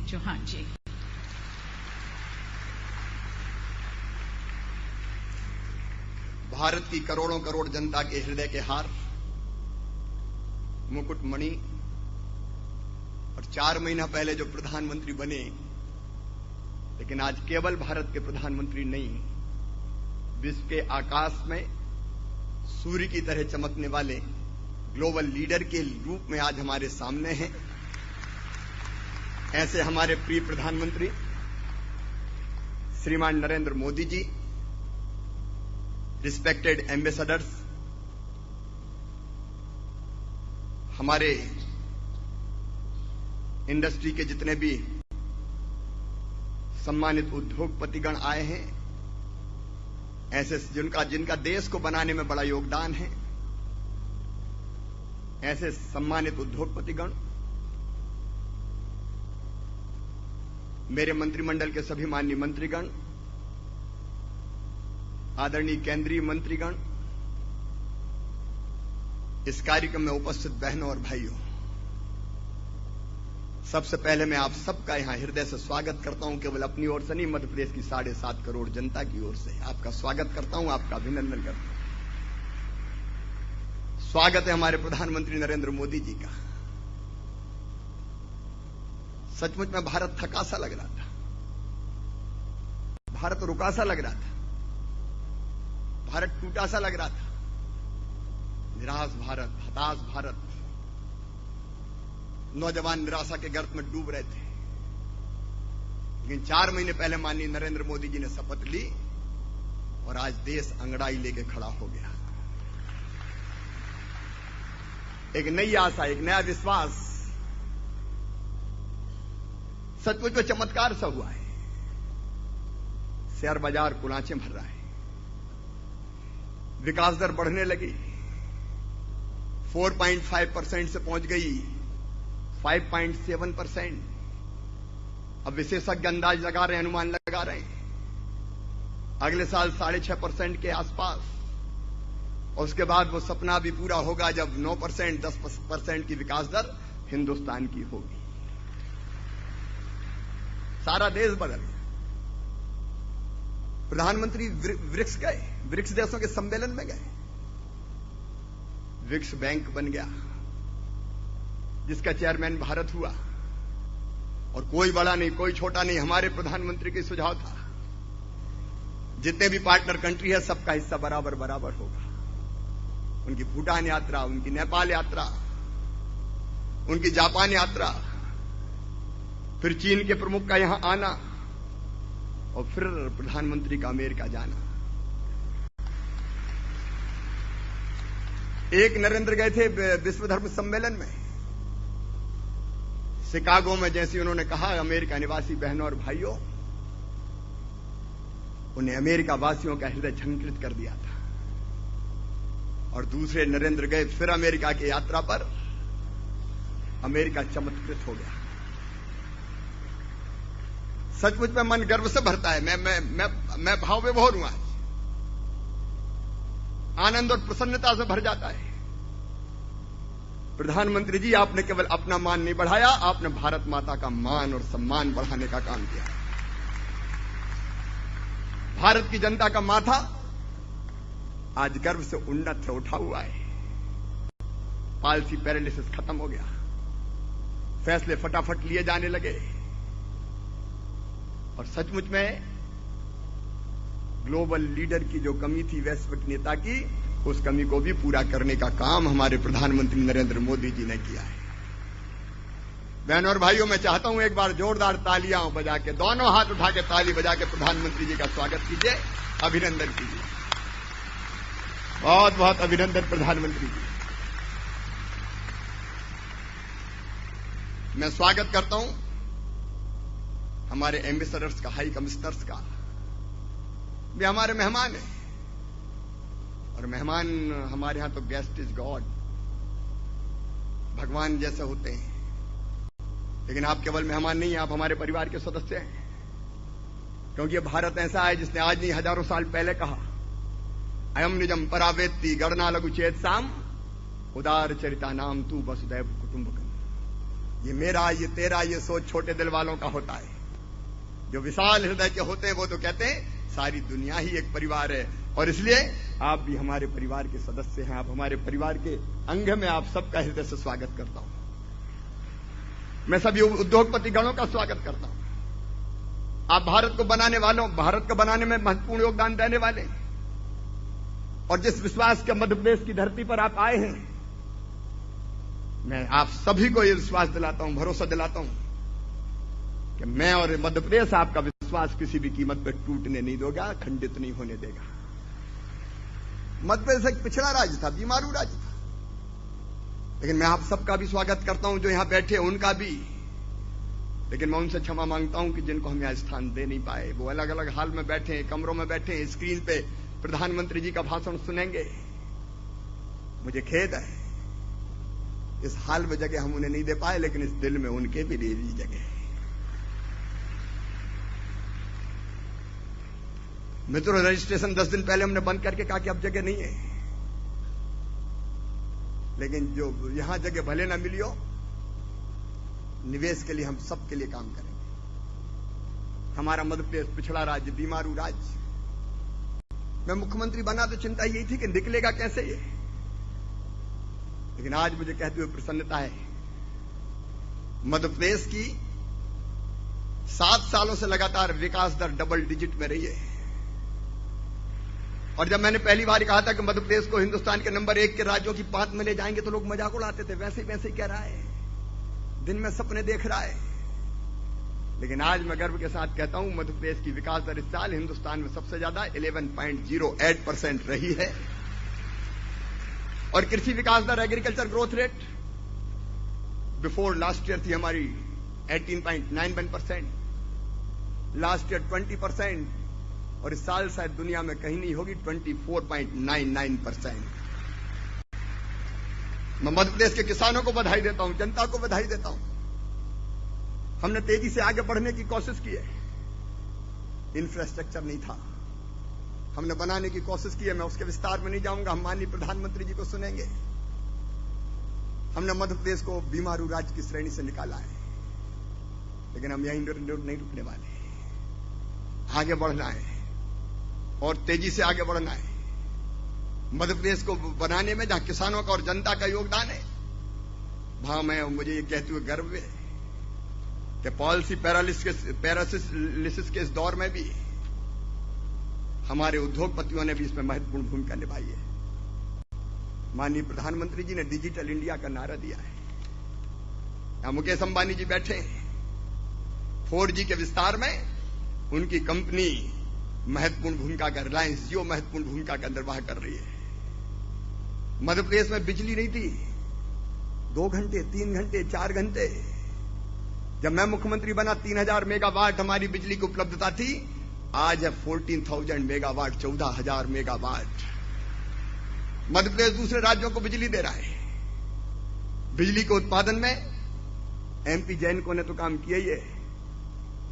चौहान जी। भारत की करोड़ों करोड़ जनता के हृदय के हार, मुकुटमणि, और 4 महीना पहले जो प्रधानमंत्री बने, लेकिन आज केवल भारत के प्रधानमंत्री नहीं, विश्व के आकाश में सूर्य की तरह चमकने वाले ग्लोबल लीडर के रूप में आज हमारे सामने हैं। ऐसे हमारे प्रिय प्रधानमंत्री श्रीमान नरेंद्र मोदी जी, रिस्पेक्टेड एम्बेसडर्स, हमारे इंडस्ट्री के जितने भी सम्मानित उद्योगपतिगण आए हैं, ऐसे जिनका देश को बनाने में बड़ा योगदान है, ऐसे सम्मानित उद्योगपतिगण, मेरे मंत्रिमंडल के सभी माननीय मंत्रीगण, आदरणीय केंद्रीय मंत्रीगण, इस कार्यक्रम में उपस्थित बहनों और भाइयों, सबसे पहले मैं आप सबका यहां हृदय से स्वागत करता हूं। केवल अपनी ओर से नहीं, मध्य प्रदेश की 7.5 करोड़ जनता की ओर से आपका स्वागत करता हूं, आपका अभिनंदन करता हूं। स्वागत है हमारे प्रधानमंत्री नरेंद्र मोदी जी का। सचमुच में भारत थका सा लग रहा था, भारत रुका सा लग रहा था, भारत टूटा सा लग रहा था, निराश भारत, हताश भारत, नौजवान निराशा के गर्त में डूब रहे थे। लेकिन 4 महीने पहले माननीय नरेंद्र मोदी जी ने शपथ ली और आज देश अंगड़ाई लेके खड़ा हो गया। एक नई आशा, एक नया विश्वास, सचमुच में चमत्कार सा हुआ है। शेयर बाजार कुलांचें भर रहा है, विकास दर बढ़ने लगी, 4.5% से पहुंच गई 5.7%। अब विशेषज्ञ अंदाज लगा रहे हैं, अनुमान लगा रहे हैं अगले साल 6.5% के आसपास, और उसके बाद वो सपना भी पूरा होगा जब 9%, 10% की विकास दर हिंदुस्तान की होगी। सारा देश बदल गया। प्रधानमंत्री ब्रिक्स गए, ब्रिक्स देशों के सम्मेलन में गए, ब्रिक्स बैंक बन गया, जिसका चेयरमैन भारत हुआ। और कोई बड़ा नहीं, कोई छोटा नहीं, हमारे प्रधानमंत्री का सुझाव था, जितने भी पार्टनर कंट्री है सबका हिस्सा बराबर बराबर होगा। उनकी भूटान यात्रा, उनकी नेपाल यात्रा, उनकी जापान यात्रा, फिर चीन के प्रमुख का यहां आना, और फिर प्रधानमंत्री का अमेरिका जाना। एक नरेंद्र गए थे विश्व धर्म सम्मेलन में शिकागो में, जैसे उन्होंने कहा अमेरिका निवासी बहनों और भाइयों, उन्हें अमेरिका वासियों का हृदय झंकृत कर दिया था। और दूसरे नरेंद्र गए फिर अमेरिका की यात्रा पर, अमेरिका चमत्कृत हो गया। सचमुच में मन गर्व से भरता है। मैं भाव विभोर हूं आज, आनंद और प्रसन्नता से भर जाता है। प्रधानमंत्री जी, आपने केवल अपना मान नहीं बढ़ाया, आपने भारत माता का मान और सम्मान बढ़ाने का काम किया। भारत की जनता का माथा आज गर्व से उन्नत से उठा हुआ है। पालसी पैरालिसिस खत्म हो गया, फैसले फटाफट लिए जाने लगे, और सचमुच में ग्लोबल लीडर की जो कमी थी वैश्विक नेता की, उस कमी को भी पूरा करने का काम हमारे प्रधानमंत्री नरेंद्र मोदी जी ने किया है। बहनों और भाइयों, मैं चाहता हूं एक बार जोरदार तालियां बजा के, दोनों हाथ उठा के ताली बजा के प्रधानमंत्री जी का स्वागत कीजिए, अभिनंदन कीजिए। बहुत बहुत अभिनंदन प्रधानमंत्री जी। मैं स्वागत करता हूं हमारे एम्बेसडर्स का, हाई कमिश्नर्स का। वे हमारे मेहमान हैं, और मेहमान हमारे यहां तो गेस्ट इज गॉड, भगवान जैसे होते हैं। लेकिन आप केवल मेहमान नहीं, आप हमारे परिवार के सदस्य हैं, क्योंकि ये भारत ऐसा है जिसने आज नहीं हजारों साल पहले कहा, अयम निजम परावेत्ति गणना लघु चेत साम उदार चरिता नाम तू वसुदैव कुटुंबकम। ये मेरा, ये तेरा, ये सोच छोटे दिल वालों का होता है। जो विशाल हृदय के होते हैं वो तो कहते हैं सारी दुनिया ही एक परिवार है। और इसलिए आप भी हमारे परिवार के सदस्य हैं, आप हमारे परिवार के अंग में, आप सबका हृदय से स्वागत करता हूं। मैं सभी उद्योगपति गणों का स्वागत करता हूं। आप भारत को बनाने वालों, भारत को बनाने में महत्वपूर्ण योगदान देने वाले, और जिस विश्वास के मध्य प्रदेश की धरती पर आप आए हैं, मैं आप सभी को यह विश्वास दिलाता हूं, भरोसा दिलाता हूं कि मैं और मध्य प्रदेश आपका विश्वास किसी भी कीमत पर टूटने नहीं देगा, खंडित नहीं होने देगा। मध्य प्रदेश एक पिछड़ा राज्य था, बीमारू राज्य था, लेकिन मैं आप सबका भी स्वागत करता हूं, जो यहां बैठे उनका भी। लेकिन मैं उनसे क्षमा मांगता हूं कि जिनको हम यहां स्थान दे नहीं पाए, वो अलग अलग हाल में बैठे हैं, कमरों में बैठे हैं, स्क्रीन पे प्रधानमंत्री जी का भाषण सुनेंगे। मुझे खेद है, इस हाल में जगह हम उन्हें नहीं दे पाए, लेकिन इस दिल में उनके भी दे दी जगह है। मित्रों, रजिस्ट्रेशन 10 दिन पहले हमने बंद करके कहा कि अब जगह नहीं है, लेकिन जो यहां जगह भले ना मिली हो, निवेश के लिए हम सबके लिए काम करेंगे। हमारा मध्य प्रदेश पिछड़ा राज्य, बीमारू राज्य, मैं मुख्यमंत्री बना तो चिंता यही थी कि निकलेगा कैसे ये, लेकिन आज मुझे कहते हुए प्रसन्नता है, मध्य प्रदेश की 7 सालों से लगातार विकास दर डबल डिजिट में रही है। और जब मैंने पहली बार कहा था कि मध्य प्रदेश को हिंदुस्तान के नंबर 1 के राज्यों की पांत में ले जाएंगे, तो लोग मजाक उड़ाते थे, वैसे ही कह रहा है, दिन में सपने देख रहा है। लेकिन आज मैं गर्व के साथ कहता हूं, मध्य प्रदेश की विकास दर इस साल हिंदुस्तान में सबसे ज्यादा 11.08% रही है। और कृषि विकास दर, agriculture growth rate, before last year थी हमारी 18.91%, लास्ट ईयर 20%, और इस साल शायद दुनिया में कहीं नहीं होगी 24.99%। मैं मध्य प्रदेश के किसानों को बधाई देता हूं, जनता को बधाई देता हूं। हमने तेजी से आगे बढ़ने की कोशिश की है, इंफ्रास्ट्रक्चर नहीं था, हमने बनाने की कोशिश की है। मैं उसके विस्तार में नहीं जाऊंगा, हम माननीय प्रधानमंत्री जी को सुनेंगे। हमने मध्य प्रदेश को बीमारू राज्य की श्रेणी से निकाला है, लेकिन हम यहीं नहीं रुकने वाले, आगे बढ़ना है और तेजी से आगे बढ़ना है। मध्य प्रदेश को बनाने में जहां किसानों का और जनता का योगदान है, वहां मुझे ये कहते हुए गर्व है कि पॉलिसी पैरालिसिस के इस दौर में भी हमारे उद्योगपतियों ने भी इसमें महत्वपूर्ण भूमिका निभाई है। माननीय प्रधानमंत्री जी ने डिजिटल इंडिया का नारा दिया है। यहां मुकेश अंबानी जी बैठे हैं, 4G के विस्तार में उनकी कंपनी महत्वपूर्ण भूमिका कर, रिलायंस जियो महत्वपूर्ण भूमिका का निर्वाह कर रही है। मध्य प्रदेश में बिजली नहीं थी, 2 घंटे, 3 घंटे, 4 घंटे। जब मैं मुख्यमंत्री बना 3000 मेगावाट हमारी बिजली की उपलब्धता थी, आज है 14,000 मेगावाट, 14,000 मेगावाट। मध्य प्रदेश दूसरे राज्यों को बिजली दे रहा है। बिजली के उत्पादन में MP जैनको ने तो काम किया ही है,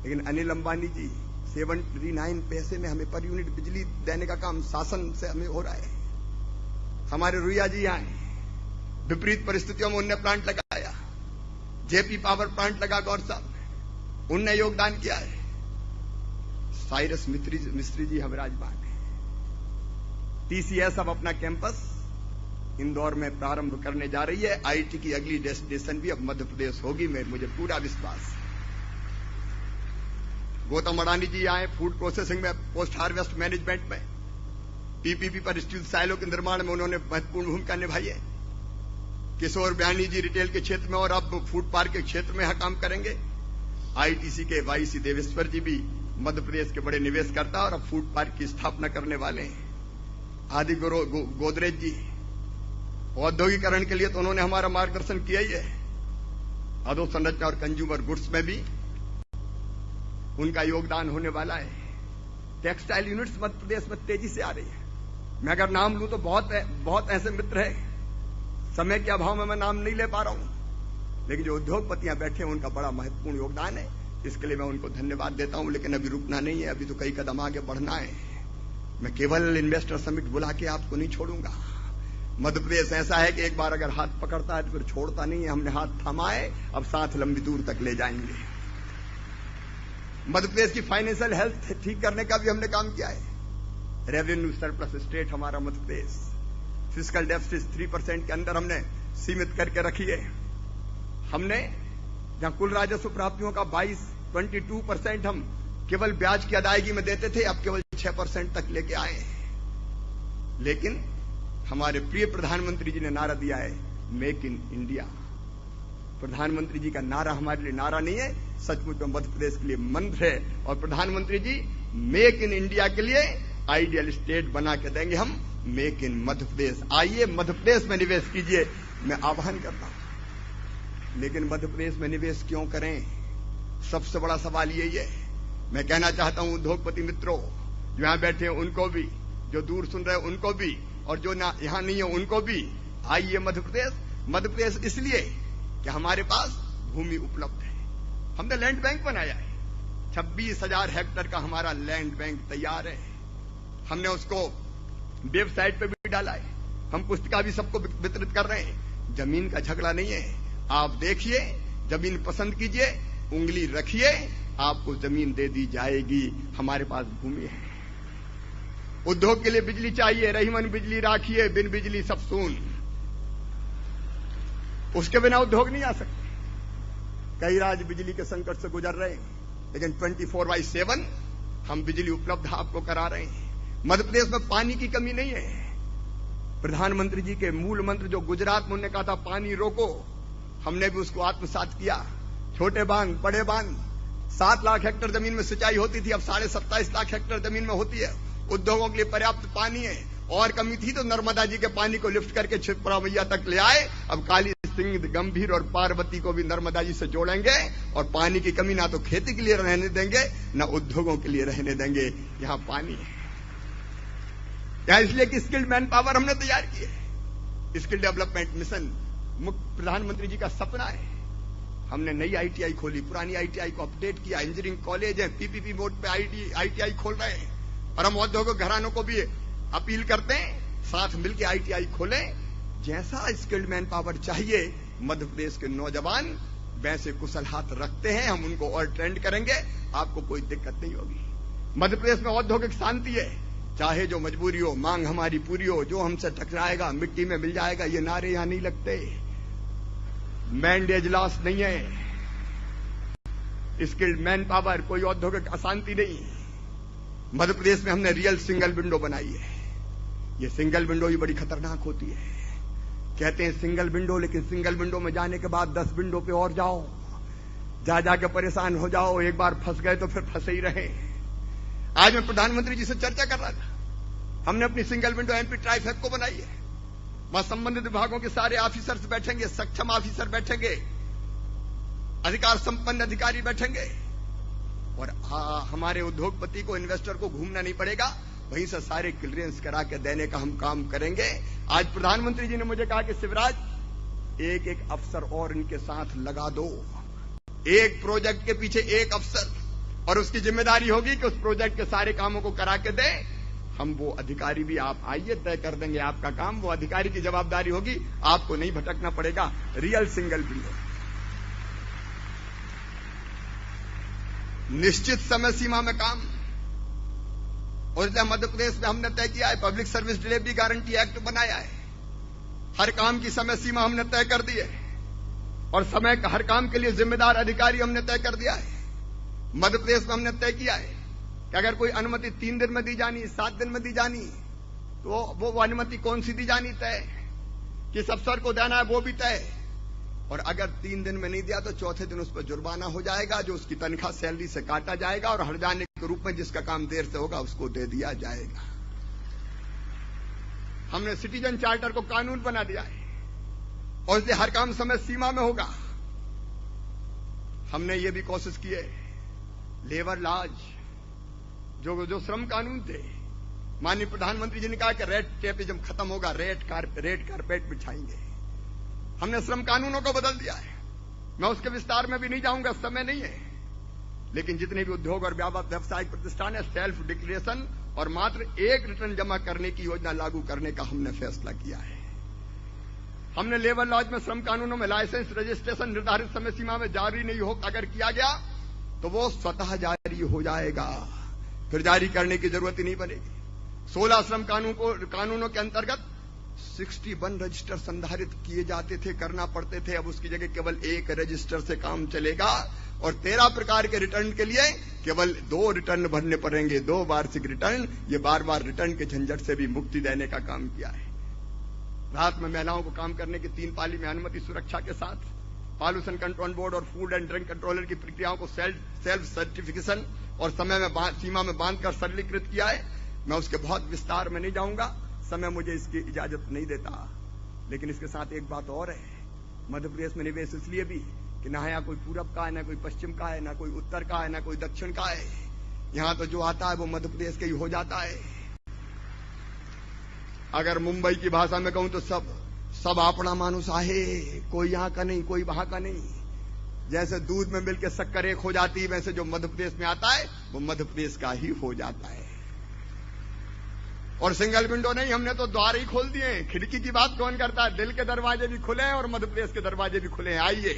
लेकिन अनिल अंबानी जी 79 पैसे में हमें पर यूनिट बिजली देने का काम शासन से हमें हो रहा है। हमारे रुइया जी आए, विपरीत परिस्थितियों में उनने प्लांट लगाया, जेपी पावर प्लांट लगा गौर साहब, उनने योगदान किया है। साइरस मिस्त्री जी हम राजबान है। TCS अब अपना कैंपस इंदौर में प्रारंभ करने जा रही है। IT की अगली डेस्टिनेशन भी अब मध्य प्रदेश होगी, मुझे पूरा विश्वास। गौतम अडानी जी आए, फूड प्रोसेसिंग में, पोस्ट हार्वेस्ट मैनेजमेंट में, PPP पर स्टील साइलो के निर्माण में उन्होंने महत्वपूर्ण भूमिका निभाई है। किशोर बयानी जी रिटेल के क्षेत्र में और अब फूड पार्क के क्षेत्र में यहां काम करेंगे। ITC के YC देवेश्वर जी भी मध्य प्रदेश के बड़े निवेशकर्ता और अब फूड पार्क की स्थापना करने वाले हैं। आदि गोदरेज जी औद्योगिकरण के लिए तो उन्होंने हमारा मार्गदर्शन किया ही है। अधोसंरचना और कंज्यूमर गुड्स में भी उनका योगदान होने वाला है। टेक्सटाइल यूनिट्स मध्य प्रदेश में तेजी से आ रही है। मैं अगर नाम लूं तो बहुत ऐसे मित्र हैं, समय के अभाव में मैं नाम नहीं ले पा रहा हूं, लेकिन जो उद्योगपतियां बैठे हैं उनका बड़ा महत्वपूर्ण योगदान है। इसके लिए मैं उनको धन्यवाद देता हूं। लेकिन अभी रुकना नहीं है, अभी तो कई कदम आगे बढ़ना है। मैं केवल इन्वेस्टर समिट बुला के आपको नहीं छोड़ूंगा, मध्य प्रदेश ऐसा है कि एक बार अगर हाथ पकड़ता है तो फिर छोड़ता नहीं है। हमने हाथ थामा है, अब साथ लंबी दूर तक ले जाएंगे। मध्य प्रदेश की फाइनेंशियल हेल्थ ठीक करने का भी हमने काम किया है। रेवेन्यू सरप्लस स्टेट हमारा मध्य प्रदेश, फिस्कल डेफिसिट 3% के अंदर हमने सीमित करके रखी है। हमने जहां कुल राजस्व प्राप्तियों का 22% हम केवल ब्याज की अदायगी में देते थे, अब केवल 6% तक लेके आए हैं। लेकिन हमारे प्रिय प्रधानमंत्री जी ने नारा दिया है, मेक इन इंडिया। प्रधानमंत्री जी का नारा हमारे लिए नारा नहीं है, सचमुच में मध्य प्रदेश के लिए मंत्र है। और प्रधानमंत्री जी मेक इन इंडिया के लिए आइडियल स्टेट बना के देंगे हम, मेक इन मध्य प्रदेश। आइए मध्य प्रदेश में निवेश कीजिए, मैं आह्वान करता हूं। लेकिन मध्य प्रदेश में निवेश क्यों करें? सबसे बड़ा सवाल यही है। मैं कहना चाहता हूं उद्योगपति मित्रों, जो यहां बैठे हैं उनको भी, जो दूर सुन रहे हैं उनको भी, और जो ना यहां नहीं है उनको भी, आइए मध्य प्रदेश। मध्य प्रदेश इसलिए कि हमारे पास भूमि उपलब्ध है। हमने लैंड बैंक बनाया है, 26,000 हेक्टेयर का हमारा लैंड बैंक तैयार है। हमने उसको वेबसाइट पे भी डाला है, हम पुस्तिका भी सबको वितरित कर रहे हैं। जमीन का झगड़ा नहीं है। आप देखिए, जमीन पसंद कीजिए, उंगली रखिए, आपको जमीन दे दी जाएगी। हमारे पास भूमि है। उद्योग के लिए बिजली चाहिए, रहीमन बिजली राखिए, बिन बिजली सब सून। उसके बिना उद्योग नहीं आ सकते। कई राज्य बिजली के संकट से गुजर रहे हैं, लेकिन 24/7 हम बिजली उपलब्ध आपको करा रहे हैं। मध्य प्रदेश में पानी की कमी नहीं है। प्रधानमंत्री जी के मूल मंत्र जो गुजरात में उन्होंने कहा था, पानी रोको, हमने भी उसको आत्मसात किया। छोटे बांध, बड़े बांध, 7 लाख हेक्टेयर जमीन में सिंचाई होती थी, अब 27.5 लाख हेक्टेयर जमीन में होती है। उद्योगों के लिए पर्याप्त पानी है। और कमी थी तो नर्मदा जी के पानी को लिफ्ट करके छिपरा मैया तक ले आए। अब काली सिंह, गंभीर और पार्वती को भी नर्मदा जी से जोड़ेंगे। और पानी की कमी ना तो खेती के लिए रहने देंगे, ना उद्योगों के लिए रहने देंगे। यहां पानी है। यहां इसलिए कि स्किल्ड मैन पावर हमने तैयार की है। स्किल डेवलपमेंट मिशन प्रधानमंत्री जी का सपना है। हमने नई आईटीआई खोली, पुरानी आईटीआई को अपडेट किया। इंजीनियरिंग कॉलेज है, पीपीपी मोड पे आईटीआई खोल रहे हैं। और हम औद्योगिक घरानों को भी अपील करते हैं, साथ मिलकर आईटीआई खोलें। जैसा स्किल्ड मैन पावर चाहिए मध्य प्रदेश के नौजवान वैसे कुशल हाथ रखते हैं, हम उनको और ट्रेंड करेंगे, आपको कोई दिक्कत नहीं होगी। मध्य प्रदेश में औद्योगिक शांति है। चाहे जो मजबूरी हो, मांग हमारी पूरी हो, जो हमसे टकराएगा मिट्टी में मिल जाएगा, ये नारे यहां नहीं लगते। मैंडेज लॉस नहीं है। स्किल्ड मैन पावर, कोई औद्योगिक अशांति नहीं। मध्य प्रदेश में हमने रियल सिंगल विंडो बनाई है। ये सिंगल विंडो ही बड़ी खतरनाक होती है। कहते हैं सिंगल विंडो, लेकिन सिंगल विंडो में जाने के बाद 10 विंडो पे और जाओ, जा जाके परेशान हो जाओ। एक बार फंस गए तो फिर फंसे ही रहे। आज मैं प्रधानमंत्री जी से चर्चा कर रहा था। हमने अपनी सिंगल विंडो एमपी ट्राइफेड को बनाई है। वहां संबंधित विभागों के सारे ऑफिसर्स बैठेंगे, सक्षम ऑफिसर बैठेंगे, अधिकार संपन्न अधिकारी बैठेंगे। और हमारे उद्योगपति को, इन्वेस्टर को घूमना नहीं पड़ेगा, वहीं से सारे क्लियरेंस करा के देने का हम काम करेंगे। आज प्रधानमंत्री जी ने मुझे कहा कि शिवराज, एक एक अफसर और इनके साथ लगा दो। एक प्रोजेक्ट के पीछे एक अफसर, और उसकी जिम्मेदारी होगी कि उस प्रोजेक्ट के सारे कामों को करा के दे। हम वो अधिकारी भी, आप आइए, तय कर देंगे आपका काम। वो अधिकारी की जवाबदारी होगी, आपको नहीं भटकना पड़ेगा। रियल सिंगल विंडो, निश्चित समय सीमा में काम। और इसलिए मध्य प्रदेश में हमने तय किया है, public service delivery guarantee act बनाया है। हर काम की समय सीमा हमने तय कर दी है, और समय का हर काम के लिए जिम्मेदार अधिकारी हमने तय कर दिया है। मध्य प्रदेश में हमने तय किया है कि अगर कोई अनुमति 3 दिन में दी जानी, 7 दिन में दी जानी, तो वो अनुमति कौन सी दी जानी तय, किस अफसर को देना है वो भी तय। और अगर 3 दिन में नहीं दिया तो चौथे दिन उस पर जुर्माना हो जाएगा, जो उसकी तनख्वाह सैलरी से काटा जाएगा, और हर्जाने के रूप में जिसका काम देर से होगा उसको दे दिया जाएगा। हमने सिटीजन चार्टर को कानून बना दिया है, और इसलिए हर काम समय सीमा में होगा। हमने ये भी कोशिश की है, लेबर लॉज, जो श्रम कानून थे, माननीय प्रधानमंत्री जी ने कहा कि रेड टेपिज्म खत्म होगा, रेड कारपेट बिछाएंगे। हमने श्रम कानूनों को बदल दिया है। मैं उसके विस्तार में भी नहीं जाऊंगा, समय नहीं है। लेकिन जितने भी उद्योग और व्यावसायिक प्रतिष्ठान है, सेल्फ डिक्लेरेशन और मात्र 1 रिटर्न जमा करने की योजना लागू करने का हमने फैसला किया है। हमने लेबर लॉज में, श्रम कानूनों में लाइसेंस रजिस्ट्रेशन निर्धारित समय सीमा में जारी नहीं हो अगर किया गया तो वो स्वतः जारी हो जाएगा, फिर जारी करने की जरूरत ही नहीं पड़ेगी। 16 श्रम कानूनों के अंतर्गत 61 रजिस्टर संधारित किए जाते थे, करना पड़ते थे। अब उसकी जगह केवल 1 रजिस्टर से काम चलेगा और 13 प्रकार के रिटर्न के लिए केवल 2 रिटर्न भरने पड़ेंगे, 2 वार्षिक रिटर्न। ये बार रिटर्न के झंझट से भी मुक्ति देने का काम किया है। रात में महिलाओं को काम करने की 3 पाली में अनुमति सुरक्षा के साथ पॉल्यूशन कंट्रोल बोर्ड और फूड एंड ड्रग कंट्रोलर की प्रक्रियाओं को सेल्फ सर्टिफिकेशन और समय में सीमा में बांधकर सरलीकृत किया है। मैं उसके बहुत विस्तार में नहीं जाऊंगा, समय मुझे इसकी इजाजत नहीं देता। लेकिन इसके साथ एक बात और है, मध्य प्रदेश में निवेश इसलिए भी कि ना यहाँ कोई पूरब का है, ना कोई पश्चिम का है, ना कोई उत्तर का है, ना कोई दक्षिण का है। यहाँ तो जो आता है वो मध्य प्रदेश के ही हो जाता है। अगर मुंबई की भाषा में कहूं तो सब अपना मानुस आहे, कोई यहाँ का नहीं, कोई वहां का नहीं। जैसे दूध में मिलकर शक्कर एक हो जाती है, वैसे जो मध्य प्रदेश में आता है वो मध्य प्रदेश का ही हो जाता है। और सिंगल विंडो नहीं, हमने तो द्वार ही खोल दिए। खिड़की की बात कौन करता है? दिल के दरवाजे भी खुले हैं और मध्य प्रदेश के दरवाजे भी खुले हैं। आइए,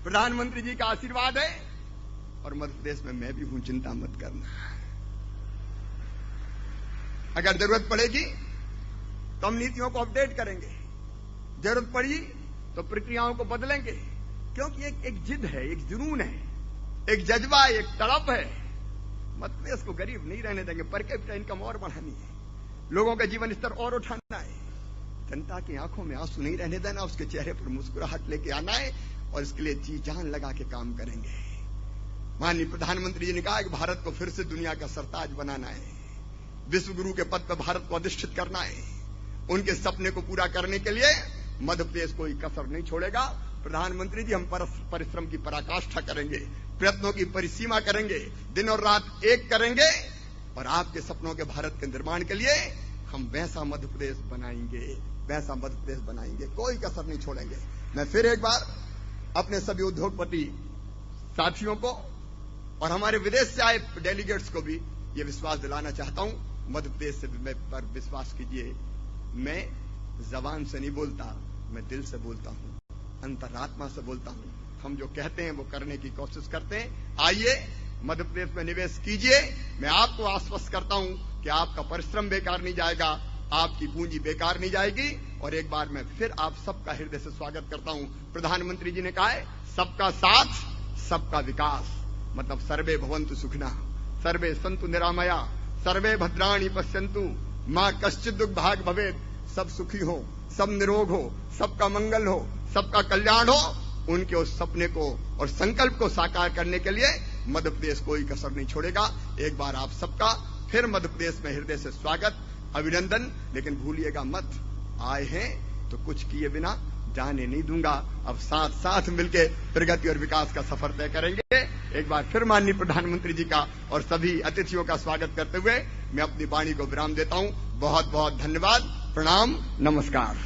प्रधानमंत्री जी का आशीर्वाद है और मध्य प्रदेश में मैं भी हूं, चिंता मत करना। अगर जरूरत पड़ेगी तो हम नीतियों को अपडेट करेंगे, जरूरत पड़ी तो प्रक्रियाओं को बदलेंगे, क्योंकि एक जिद है, एक जुनून है, एक जज्बा है, एक तड़प है। मध्य प्रदेश को गरीब नहीं रहने देंगे। पर कैपिटा इनकम और बढ़ानी है, लोगों का जीवन स्तर और उठाना है, जनता की आंखों में आंसू नहीं रहने देना, उसके चेहरे पर मुस्कुराहट लेके आना है और इसके लिए जी जान लगा के काम करेंगे। माननीय प्रधानमंत्री जी ने कहा कि भारत को फिर से दुनिया का सरताज बनाना है, विश्व गुरु के पद पर भारत को अधिष्ठित करना है। उनके सपने को पूरा करने के लिए मध्य प्रदेश कोई कसर नहीं छोड़ेगा। प्रधानमंत्री जी, हम परिश्रम की पराकाष्ठा करेंगे, प्रयत्नों की परिसीमा करेंगे, दिन और रात एक करेंगे और आपके सपनों के भारत के निर्माण के लिए हम वैसा मध्य प्रदेश बनाएंगे, वैसा मध्य प्रदेश बनाएंगे, कोई कसर नहीं छोड़ेंगे। मैं फिर एक बार अपने सभी उद्योगपति साथियों को और हमारे विदेश से आए डेलीगेट्स को भी ये विश्वास दिलाना चाहता हूं, मध्य प्रदेश से भी पर विश्वास कीजिए। मैं जबान से नहीं बोलता, मैं दिल से बोलता हूं, अंतरात्मा से बोलता हूं। हम जो कहते हैं वो करने की कोशिश करते हैं। आइए, मध्य प्रदेश में निवेश कीजिए। मैं आपको आश्वस्त करता हूं कि आपका परिश्रम बेकार नहीं जाएगा, आपकी पूंजी बेकार नहीं जाएगी। और एक बार मैं फिर आप सबका हृदय से स्वागत करता हूं। प्रधानमंत्री जी ने कहा है, सबका साथ सबका विकास, मतलब सर्वे भवन्तु सुखिनः, सर्वे सन्तु निरामया, सर्वे भद्राणि पश्यन्तु, मां कश्चित् दुर्भाग् भवेत्। सब सुखी हो, सब निरोग हो, सबका मंगल हो, सबका कल्याण हो। उनके उस सपने को और संकल्प को साकार करने के लिए मध्य प्रदेश कोई कसर नहीं छोड़ेगा। एक बार आप सबका फिर मध्य प्रदेश में हृदय से स्वागत, अभिनंदन। लेकिन भूलिएगा मत, आए हैं तो कुछ किए बिना जाने नहीं दूंगा। अब साथ साथ मिलकर प्रगति और विकास का सफर तय करेंगे। एक बार फिर माननीय प्रधानमंत्री जी का और सभी अतिथियों का स्वागत करते हुए मैं अपनी वाणी को विराम देता हूं। बहुत बहुत धन्यवाद, प्रणाम, नमस्कार।